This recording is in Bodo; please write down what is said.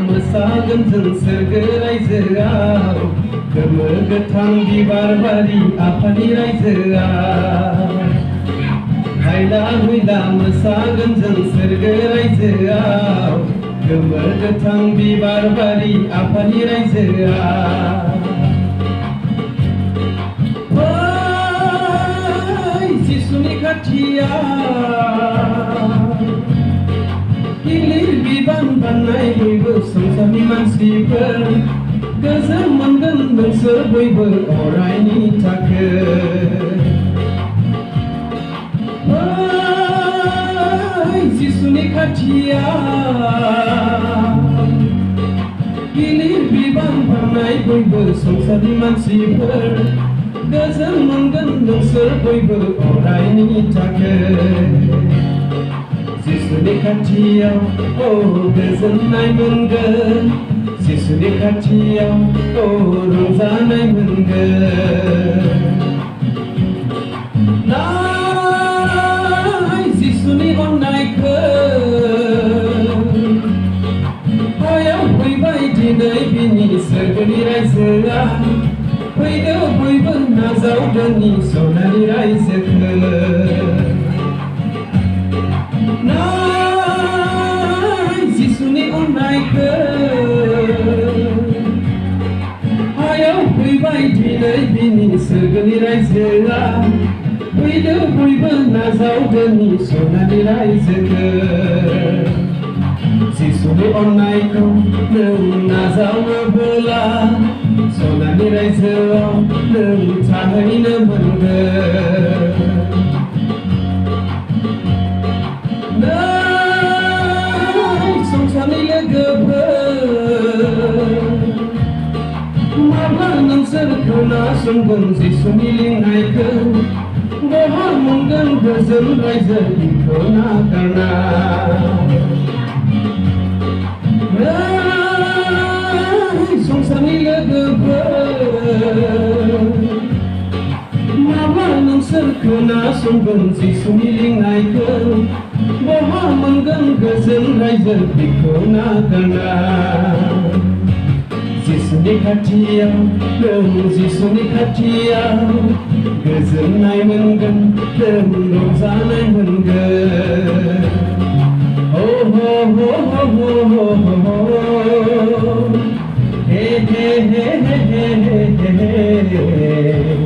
मोसागोन जों सोरगो रायजोआव गोमो गोथां बिबार बारि आफानि रायजोआव हायला हुइला मोसागोन जों सोरगो रायजोआव गोमो गोथां बिबार बारि आफानि रायजोआव जिसुनि खाथियाव गिलिर बिबान बाननाय बयबो संसारनि मानसिफोर गोजोन मोनगोन नोंसोर बयबो अरायनि थाखाय जिसुनि खाथियाव गिलिर बिबान बाननाय बयबो संसारनि मानसिफोर गोजोन मोनगोन नोंसोर बयबो अरायनि थाखाय जिसुनि खाथियाव गोजोननाय मोनगोन जिसुनि खाथियाव रंजानाय मोनगोन नाय जिसुनि अननायखौ हायाव फैबाय दिनै बिनि सोरगोनि रायजोआ फैदो बयबो नाजावदोनि सनानि रायजोखौ जिसुनि अननायखौ हायाव फैबाय दिनै बिनि सोरगोनि रायजोआ फैदो बयबो नाजावदोनि सनानि रायजोखौ जिसुनि अननायखौ नों नाजावोबोला सनानि रायजोआव नों थाहैनो मोनगोन संसारनि लोगोफोर माब्ला नोंसोर खोनासंगोन जिसुनि लिंनायखौ बहा मोनगोन गोजोन रायजो बिखौ नागारना संसारनि लोगोफोर माब्ला नोंसोर खोनासंगोन जिसुनि लिंनायखौ बहा मोनगोन गोजोन रायजो बिखौ नागारना जिसुनि खाथियाव नों जिसुनि खाथियाव गोजोननाय मोनगोन नों रंजानाय मोनगोन हे हे हे हे हे हे हे